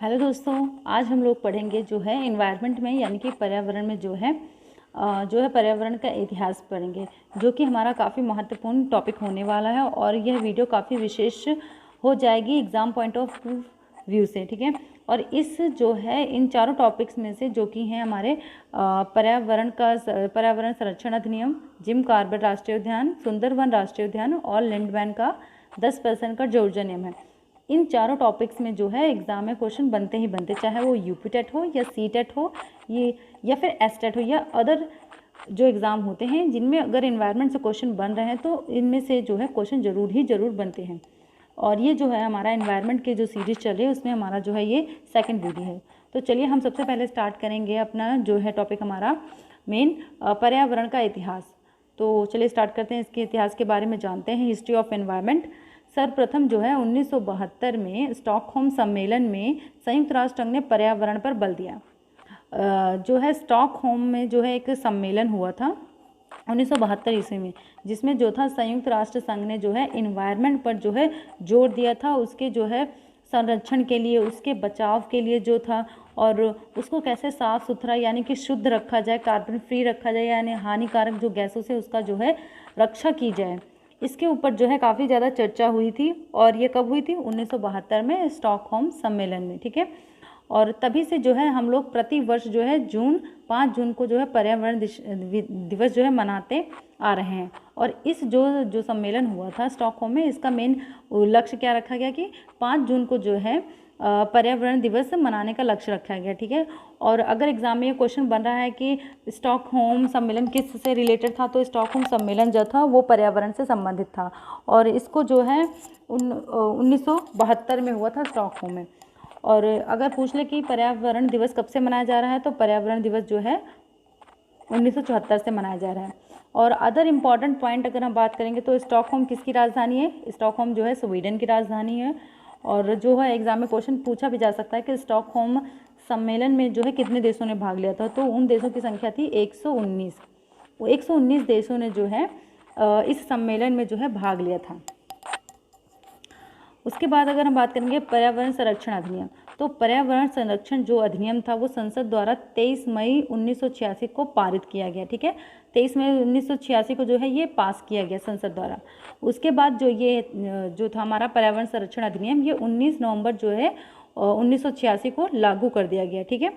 Hello दोस्तों, आज हम लोग पढ़ेंगे जो है एनवायरनमेंट में यानी कि पर्यावरण में जो है पर्यावरण का इतिहास पढ़ेंगे, जो कि हमारा काफ़ी महत्वपूर्ण टॉपिक होने वाला है। और यह वीडियो काफ़ी विशेष हो जाएगी एग्ज़ाम पॉइंट ऑफ व्यू से, ठीक है। और इस जो है इन चारों टॉपिक्स में से जो कि हैं हमारे पर्यावरण संरक्षण अधिनियम, जिम कॉर्बेट राष्ट्रीय उद्यान, सुंदरवन राष्ट्रीय उद्यान और लिंडमैन का 10% का जॉर्जिया नियम है। इन चारों टॉपिक्स में जो है एग्ज़ाम में क्वेश्चन बनते ही बनते, चाहे वो यूपी टेट हो या सी टेट हो ये या फिर एस टेट हो या अदर जो एग्ज़ाम होते हैं जिनमें अगर एनवायरनमेंट से क्वेश्चन बन रहे हैं तो इनमें से जो है क्वेश्चन ज़रूर बनते हैं। और ये जो है हमारा एनवायरनमेंट के जो सीरीज़ चल रही है उसमें हमारा जो है ये सेकंड वीडियो है। तो चलिए हम सबसे पहले स्टार्ट करेंगे अपना जो है टॉपिक हमारा मेन पर्यावरण का इतिहास। तो चलिए स्टार्ट करते हैं, इसके इतिहास के बारे में जानते हैं। History of environment. सर्वप्रथम जो है 1972 में स्टॉकहोम सम्मेलन में संयुक्त राष्ट्र संघ ने पर्यावरण पर बल दिया। जो है स्टॉकहोम में जो है एक सम्मेलन हुआ था 1972 ईस्वी में, जिसमें जो था संयुक्त राष्ट्र संघ ने जो है इन्वायरमेंट पर जो है जोर दिया था, उसके जो है संरक्षण के लिए, उसके बचाव के लिए जो था, और उसको कैसे साफ़ सुथरा यानी कि शुद्ध रखा जाए, कार्बन फ्री रखा जाए, यानी हानिकारक जो गैसों से उसका जो है रक्षा की जाए। इसके ऊपर जो है काफ़ी ज़्यादा चर्चा हुई थी। और ये कब हुई थी? 1972 में स्टॉकहोम सम्मेलन में, ठीक है। और तभी से जो है हम लोग प्रति वर्ष जो है 5 जून को जो है पर्यावरण दिवस जो है मनाते आ रहे हैं। और इस जो सम्मेलन हुआ था स्टॉकहोम में, इसका मेन लक्ष्य क्या रखा गया कि 5 जून को जो है पर्यावरण दिवस मनाने का लक्ष्य रखा गया, ठीक है। और अगर एग्जाम में ये क्वेश्चन बन रहा है कि स्टॉकहोम सम्मेलन किस से रिलेटेड था, तो स्टॉकहोम सम्मेलन जो था वो पर्यावरण से संबंधित था। और इसको जो है 1972 में हुआ था स्टॉकहोम में। और अगर पूछ ले कि पर्यावरण दिवस कब से मनाया जा रहा है, तो पर्यावरण दिवस जो है 1974 से मनाया जा रहा है। और अदर इम्पॉर्टेंट पॉइंट अगर हम बात करेंगे तो स्टॉकहोम किसकी राजधानी है? स्टॉकहोम जो है स्वीडन की राजधानी है। और जो है एग्जाम में क्वेश्चन पूछा भी जा सकता है कि स्टॉकहोम सम्मेलन में जो है कितने देशों ने भाग लिया था, तो उन देशों की संख्या थी 119। वो 119 देशों ने जो है इस सम्मेलन में जो है भाग लिया था। उसके बाद अगर हम बात करेंगे पर्यावरण संरक्षण अधिनियम, तो पर्यावरण संरक्षण जो अधिनियम था वो संसद द्वारा 23 मई 1986 को पारित किया गया, ठीक है। 23 मई 1986 को जो है ये पास किया गया संसद द्वारा। उसके बाद जो था हमारा पर्यावरण संरक्षण अधिनियम, ये 19 नवंबर जो है 1986 को लागू कर दिया गया, ठीक है।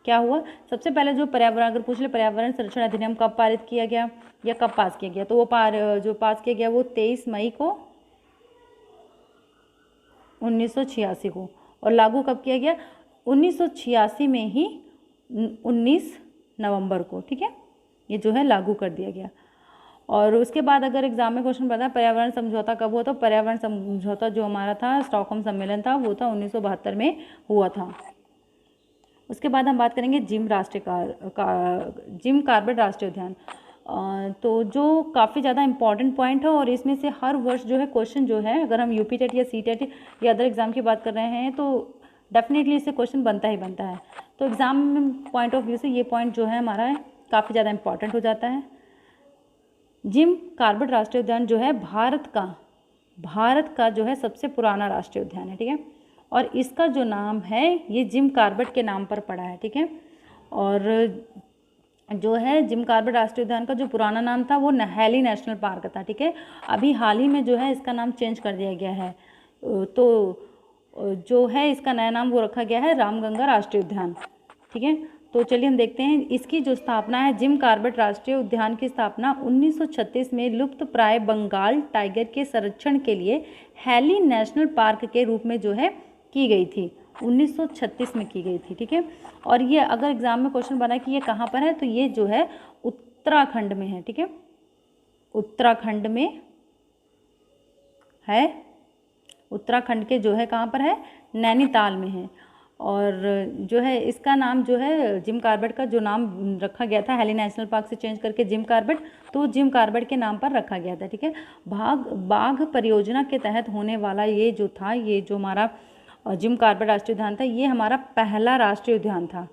क्या हुआ? सबसे पहले जो पर्यावरण अगर पूछ ले पर्यावरण संरक्षण अधिनियम कब पारित किया गया या कब पास किया गया, तो वो जो पास किया गया वो 23 मई को 1986 को। और लागू कब किया गया? 1986 में ही 19 नवंबर को, ठीक है। ये जो है लागू कर दिया गया। और उसके बाद अगर एग्जाम में क्वेश्चन पता है पर्यावरण समझौता कब हुआ, तो पर्यावरण समझौता जो हमारा था स्टॉकहोम सम्मेलन था वो था 1972 में हुआ था। उसके बाद हम बात करेंगे जिम कॉर्बेट राष्ट्रीय उद्यान। तो जो काफ़ी ज़्यादा इंपॉर्टेंट पॉइंट है, और इसमें से हर वर्ष जो है क्वेश्चन जो है अगर हम यूपी टेट या सी टेट या अदर एग्ज़ाम की बात कर रहे हैं तो डेफिनेटली इससे क्वेश्चन बनता ही बनता है। तो एग्ज़ाम पॉइंट ऑफ व्यू से ये पॉइंट जो है हमारा काफ़ी ज़्यादा इंपॉर्टेंट हो जाता है। जिम कॉर्बेट राष्ट्रीय उद्यान जो है भारत का जो है सबसे पुराना राष्ट्रीय उद्यान है, ठीक है। और इसका जो नाम है ये जिम कॉर्बेट के नाम पर पड़ा है, ठीक है। और जो है जिम कॉर्बेट राष्ट्रीय उद्यान का जो पुराना नाम था वो नहैली नेशनल पार्क था, ठीक है। अभी हाल ही में जो है इसका नाम चेंज कर दिया गया है, तो जो है इसका नया नाम वो रखा गया है रामगंगा राष्ट्रीय उद्यान, ठीक है। तो चलिए हम देखते हैं इसकी जो स्थापना है। जिम कॉर्बेट राष्ट्रीय उद्यान की स्थापना 1936 में लुप्त प्राय बंगाल टाइगर के संरक्षण के लिए हैली नेशनल पार्क के रूप में जो है की गई थी, 1936 में की गई थी, ठीक है। और ये अगर एग्जाम में क्वेश्चन बना कि ये कहाँ पर है, तो ये जो है उत्तराखंड में है, ठीक है। उत्तराखंड में है, उत्तराखंड के जो है कहाँ पर है? नैनीताल में है। और जो है इसका नाम जो है जिम कॉर्बेट का जो नाम रखा गया था हैली नेशनल पार्क से चेंज करके जिम कॉर्बेट, तो जिम कॉर्बेट के नाम पर रखा गया था, ठीक है। बाघ परियोजना के तहत होने वाला ये जो हमारा जिम कॉर्बेट राष्ट्रीय उद्यान था, ये हमारा पहला राष्ट्रीय उद्यान था,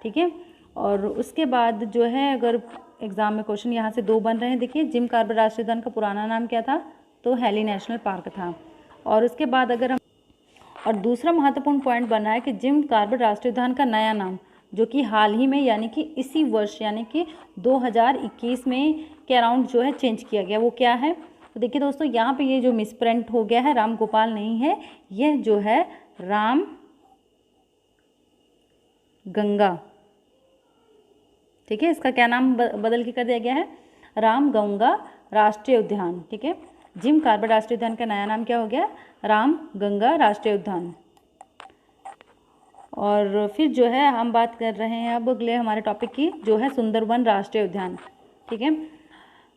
ठीक है। और उसके बाद जो है अगर एग्जाम में क्वेश्चन यहाँ से 2 बन रहे हैं, देखिए जिम कॉर्बेट राष्ट्रीय उद्यान का पुराना नाम क्या था, तो हैली नेशनल पार्क था। और उसके बाद और दूसरा महत्वपूर्ण पॉइंट बना है कि जिम कॉर्बेट राष्ट्रीय उद्यान का नया नाम, जो कि हाल ही में यानी कि इसी वर्ष यानी कि 2021 में के अराउंड जो है चेंज किया गया, वो क्या है। तो देखिए दोस्तों, यहाँ पे ये जो मिसप्रिंट हो गया है, राम गोपाल नहीं है, यह जो है राम गंगा, ठीक है। इसका क्या नाम बदल के कर दिया गया है, राम गंगा राष्ट्रीय उद्यान, ठीक है। जिम कॉर्बेट राष्ट्रीय उद्यान का नया नाम क्या हो गया, राम गंगा राष्ट्रीय उद्यान। और फिर जो है हम बात कर रहे हैं अब अगले हमारे टॉपिक की, जो है सुंदरवन राष्ट्रीय उद्यान, ठीक है।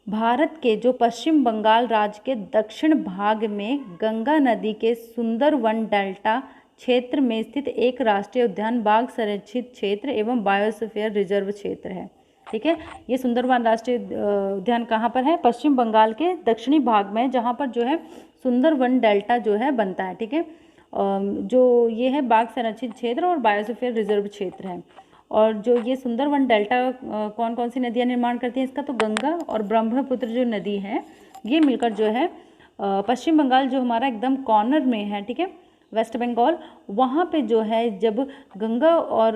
भारत के जो पश्चिम बंगाल राज्य के दक्षिण भाग में गंगा नदी के सुंदरवन डेल्टा क्षेत्र में स्थित एक राष्ट्रीय उद्यान, बाघ संरक्षित क्षेत्र एवं बायोस्फीयर रिजर्व क्षेत्र है, ठीक है। ये सुंदरवन राष्ट्रीय उद्यान कहाँ पर है, पश्चिम बंगाल के दक्षिणी भाग में, जहाँ पर जो है सुंदरवन डेल्टा जो है बनता है, ठीक है। जो ये है बाघ संरक्षित क्षेत्र और बायोस्फीयर रिजर्व क्षेत्र है। और जो ये सुंदरवन डेल्टा कौन कौन सी नदियाँ निर्माण करती हैं इसका, तो गंगा और ब्रह्मपुत्र जो नदी है ये मिलकर जो है पश्चिम बंगाल जो हमारा एकदम कॉर्नर में है, ठीक है, वेस्ट बंगाल, वहाँ पे जो है जब गंगा और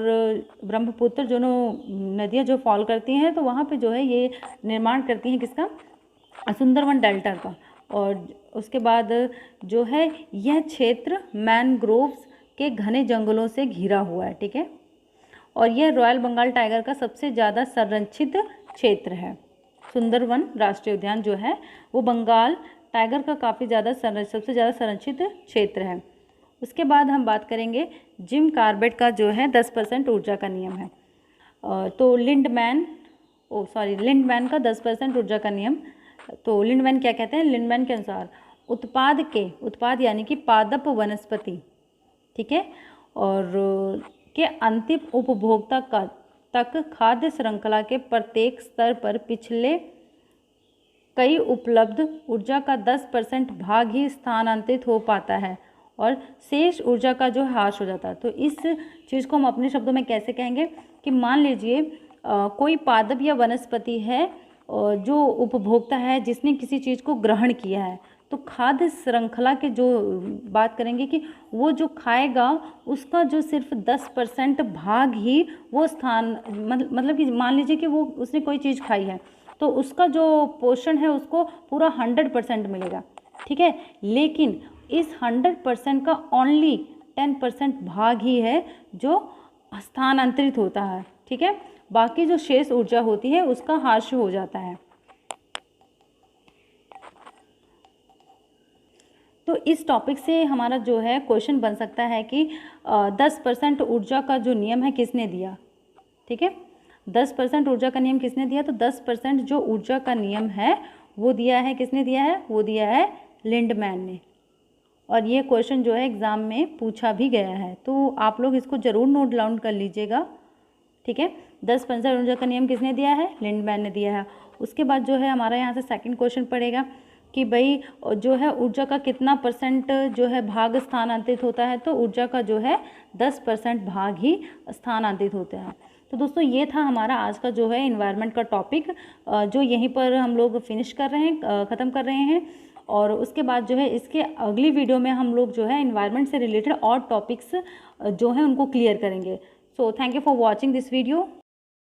ब्रह्मपुत्र दोनों नदियाँ जो फॉल करती हैं, तो वहाँ पे जो है ये निर्माण करती हैं किसका, सुंदरवन डेल्टा का। और उसके बाद जो है यह क्षेत्र मैनग्रोव्स के घने जंगलों से घिरा हुआ है, ठीक है। और यह रॉयल बंगाल टाइगर का सबसे ज़्यादा संरक्षित क्षेत्र है। सुंदरवन राष्ट्रीय उद्यान जो है वो बंगाल टाइगर का काफ़ी ज़्यादा सबसे ज़्यादा संरक्षित क्षेत्र है। उसके बाद हम बात करेंगे जिम कॉर्बेट का जो है 10% ऊर्जा का नियम है। तो लिंडमैन का 10% ऊर्जा का नियम। तो लिंडमैन क्या कहते हैं, लिंडमैन के अनुसार उत्पाद यानी कि पादप वनस्पति, ठीक है, और के अंतिम उपभोक्ता तक खाद्य श्रृंखला के प्रत्येक स्तर पर पिछले कई उपलब्ध ऊर्जा का 10% भाग ही स्थानांतरित हो पाता है और शेष ऊर्जा का जो ह्रास हो जाता है। तो इस चीज़ को हम अपने शब्दों में कैसे कहेंगे कि मान लीजिए कोई पादप या वनस्पति है जो उपभोक्ता है जिसने किसी चीज़ को ग्रहण किया है, तो खाद्य श्रृंखला के जो बात करेंगे कि वो जो खाएगा उसका जो सिर्फ 10% भाग ही वो मतलब कि मान लीजिए कि वो उसने कोई चीज़ खाई है तो उसका जो पोषण है उसको पूरा 100% मिलेगा, ठीक है। लेकिन इस 100% का ओनली 10% भाग ही है जो स्थानांतरित होता है, ठीक है। बाकी जो शेष ऊर्जा होती है उसका ह्रास हो जाता है। तो इस टॉपिक से हमारा जो है क्वेश्चन बन सकता है कि 10% ऊर्जा का जो नियम है किसने दिया, ठीक है। 10% ऊर्जा का नियम किसने दिया, तो 10% जो ऊर्जा का नियम है वो दिया है, किसने दिया है, वो दिया है लिंडमैन ने। और ये क्वेश्चन जो है एग्ज़ाम में पूछा भी गया है, तो आप लोग इसको ज़रूर नोट डाउन कर लीजिएगा, ठीक है। 10% ऊर्जा का नियम किसने दिया है, लिंडमैन ने दिया है। उसके बाद जो है हमारा यहाँ से सेकंड क्वेश्चन पड़ेगा कि भाई जो है ऊर्जा का कितना % जो है भाग स्थानांतरित होता है, तो ऊर्जा का जो है 10% भाग ही स्थानांतरित होते हैं। तो दोस्तों ये था हमारा आज का जो है एनवायरनमेंट का टॉपिक, जो यहीं पर हम लोग फिनिश कर रहे हैं, ख़त्म कर रहे हैं। और उसके बाद जो है इसके अगली वीडियो में हम लोग जो है एनवायरनमेंट से रिलेटेड और टॉपिक्स जो हैं उनको क्लियर करेंगे। So thank you for watching this video.